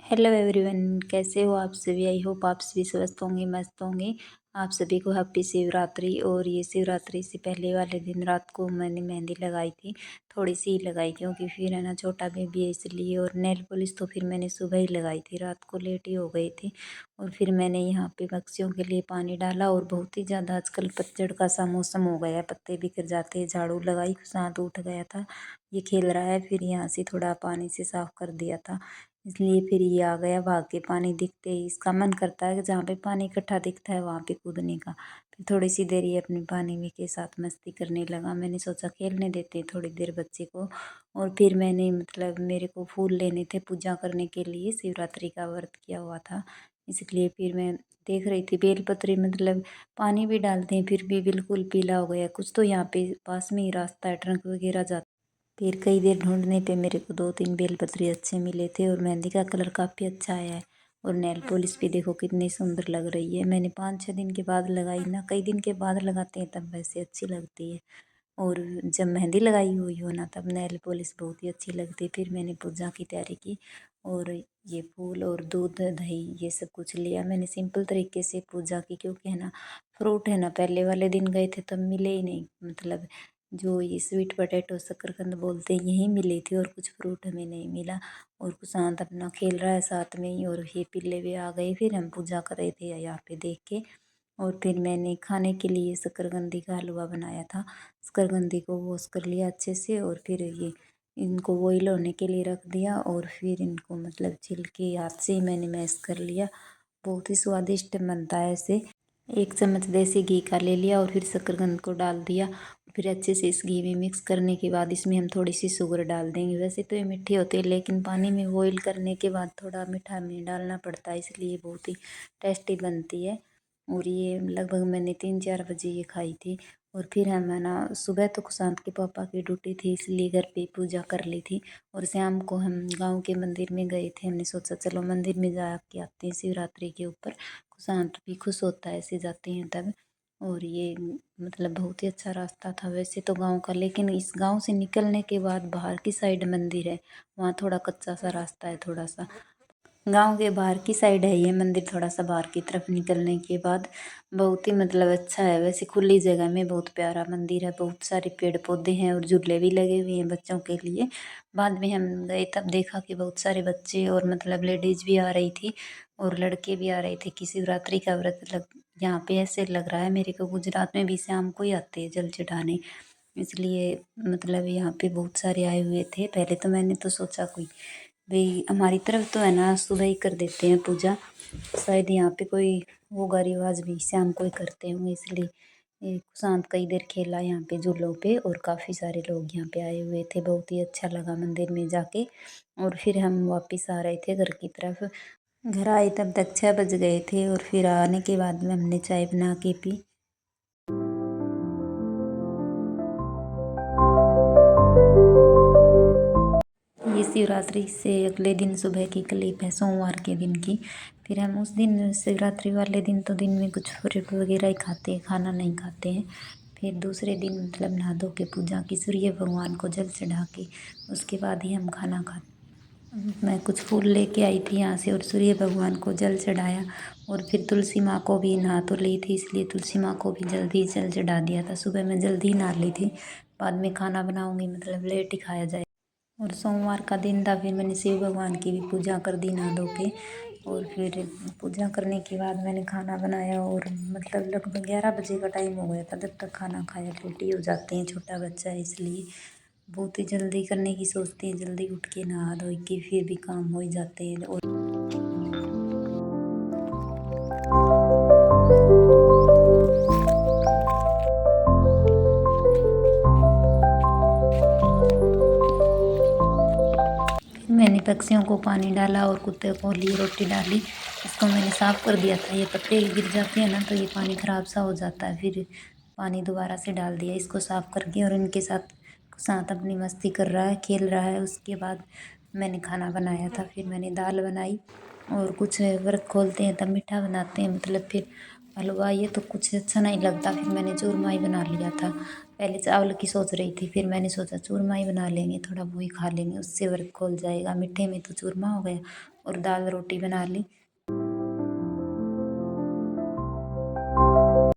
Hello everyone, कैसे हो आप सभी। आई होप आप सभी स्वस्थ होंगे, मस्त होंगे। आप सभी को हैप्पी शिवरात्रि। और ये शिवरात्रि से पहले वाले दिन रात को मैंने मेहंदी लगाई थी, थोड़ी सी ही लगाई क्योंकि फिर है ना छोटा बेबी है इसलिए। और नेल पॉलिश तो फिर मैंने सुबह ही लगाई थी, रात को लेट ही हो गई थी। और फिर मैंने यहाँ पे पक्षियों के लिए पानी डाला। और बहुत ही ज़्यादा आजकल पतझड़ का सा मौसम हो गया है, पत्ते बिखर जाते हैं। झाड़ू लगाई, शांत उठ गया था, ये खेल रहा है। फिर यहाँ से थोड़ा पानी से साफ कर दिया था, इसलिए फिर ये आ गया भाग के। पानी दिखते ही इसका मन करता है कि जहाँ पे पानी इकट्ठा दिखता है वहाँ पे कूदने का। फिर थोड़ी सी देर ये अपने पानी में के साथ मस्ती करने लगा। मैंने सोचा खेलने देते हैं थोड़ी देर बच्चे को। और फिर मैंने मेरे को फूल लेने थे पूजा करने के लिए, शिवरात्रि का व्रत किया हुआ था इसलिए। फिर मैं देख रही थी बेलपत्री, पानी भी डालते हैं फिर भी बिल्कुल पीला हो गया कुछ। तो यहाँ पे पास में ही रास्ता है, ट्रंक वगैरह जाता। फिर कई देर ढूंढने पे मेरे को 2-3 बेलपत्री अच्छे मिले थे। और मेहंदी का कलर काफ़ी अच्छा आया है। और नेल पॉलिश भी देखो कितनी सुंदर लग रही है। मैंने 5-6 दिन के बाद लगाई ना, कई दिन के बाद लगाते हैं तब वैसे अच्छी लगती है। और जब मेहंदी लगाई हुई हो ना तब नेल पॉलिश बहुत ही अच्छी लगती है। फिर मैंने पूजा की तैयारी की और ये फूल और दूध दही ये सब कुछ लिया। मैंने सिंपल तरीके से पूजा की क्योंकि है ना फ्रूट है ना, पहले वाले दिन गए थे तब मिले ही नहीं। जो ये स्वीट पोटैटो शकरकंद बोलते हैं यही मिली थी और कुछ फ्रूट हमें नहीं मिला। और कुशांत अपना खेल रहा है साथ में ही। और ये पिल्ले भी आ गए, फिर हम पूजा कर रहे थे यहाँ पे देख के। और फिर मैंने खाने के लिए शकरकंदी का हलवा बनाया था। शकरकंदी को वॉश कर लिया अच्छे से और फिर ये इनको बॉईल होने के लिए रख दिया। और फिर इनको छिल के हाथ से ही मैंने मैश कर लिया। बहुत ही स्वादिष्ट बनता है ऐसे। 1 चम्मच देसी घी का ले लिया और फिर शकरकंद को डाल दिया। फिर अच्छे से इस घी में मिक्स करने के बाद इसमें हम थोड़ी सी शुगर डाल देंगे। वैसे तो ये मीठी होती है लेकिन पानी में बॉईल करने के बाद थोड़ा मीठा में डालना पड़ता है, इसलिए बहुत ही टेस्टी बनती है। और ये लगभग मैंने 3-4 बजे ये खाई थी। और फिर हम है ना सुबह तो कुशांत के पापा की ड्यूटी थी इसलिए घर पे पूजा कर ली थी। और शाम को हम गांव के मंदिर में गए थे। हमने सोचा चलो मंदिर में जा के आते हैं शिवरात्रि के ऊपर, कुशांत भी खुश होता है ऐसे जाते हैं तब। और ये बहुत ही अच्छा रास्ता था वैसे तो गांव का, लेकिन इस गांव से निकलने के बाद बाहर की साइड मंदिर है, वहाँ थोड़ा कच्चा सा रास्ता है। थोड़ा सा गांव के बाहर की साइड है ये मंदिर, थोड़ा सा बाहर की तरफ निकलने के बाद बहुत ही अच्छा है। वैसे खुली जगह में बहुत प्यारा मंदिर है, बहुत सारे पेड़ पौधे हैं और झूले भी लगे हुए हैं बच्चों के लिए। बाद में हम गए तब देखा कि बहुत सारे बच्चे और लेडीज भी आ रही थी और लड़के भी आ रहे थे कि शिवरात्रि का व्रत यहाँ पे ऐसे लग रहा है मेरे को गुजरात में भी शाम को ही आते हैं जल चढ़ाने, इसलिए यहाँ पे बहुत सारे आए हुए थे। पहले तो मैंने तो सोचा कोई भाई हमारी तरफ तो है ना सुबह ही कर देते हैं पूजा, शायद यहाँ पे कोई होगा रिवाज भी शाम को ही करते होंगे, इसलिए शांत कई देर खेला यहाँ पे झूलों पे। और काफ़ी सारे लोग यहाँ पे आए हुए थे, बहुत ही अच्छा लगा मंदिर में जाके। और फिर हम वापस आ रहे थे घर की तरफ। घर आए तब तक 6 बज गए थे और फिर आने के बाद में हमने चाय बना के पी। ये शिवरात्रि से अगले दिन सुबह की क्लिप है, सोमवार के दिन की। फिर हम उस दिन शिवरात्रि वाले दिन तो दिन में कुछ फ्रूट वगैरह ही खाते हैं, खाना नहीं खाते हैं। फिर दूसरे दिन नहा धो के पूजा की, सूर्य भगवान को जल चढ़ा के उसके बाद ही हम खाना खाते। मैं कुछ फूल लेके आई थी यहाँ से और सूर्य भगवान को जल चढ़ाया। और फिर तुलसी माँ को भी नहा तो ली थी इसलिए तुलसी माँ को भी जल्दी जल चढ़ा दिया था। सुबह मैं जल्दी नहा ली थी, बाद में खाना बनाऊंगी लेट ही खाया जाए। और सोमवार का दिन था, फिर मैंने शिव भगवान की भी पूजा कर दी नहा धो के। और फिर पूजा करने के बाद मैंने खाना बनाया और लगभग 11 बजे का टाइम हो गया था। जब तक खाना खाया लेटी हो जाते हैं, छोटा बच्चा है इसलिए बहुत ही जल्दी करने की सोचते हैं। जल्दी उठ के नहा धो के फिर भी काम हो ही जाते हैं। और मैंने पक्षियों को पानी डाला और कुत्ते को लिए रोटी डाली। इसको मैंने साफ़ कर दिया था, ये पत्ते गिर जाते हैं ना तो ये पानी ख़राब सा हो जाता है। फिर पानी दोबारा से डाल दिया इसको साफ़ करके। और इनके साथ साथ अपनी मस्ती कर रहा है, खेल रहा है। उसके बाद मैंने खाना बनाया था, फिर मैंने दाल बनाई। और कुछ व्रत खोलते हैं तब मीठा बनाते हैं, फिर हलवा ये तो कुछ अच्छा नहीं लगता, फिर मैंने चूरमा ही बना लिया था। पहले चावल की सोच रही थी, फिर मैंने सोचा चूरमा ही बना लेंगे, थोड़ा वही खा लेंगे, उससे व्रत खोल जाएगा। मीठे में तो चूरमा हो गया और दाल रोटी बना ली।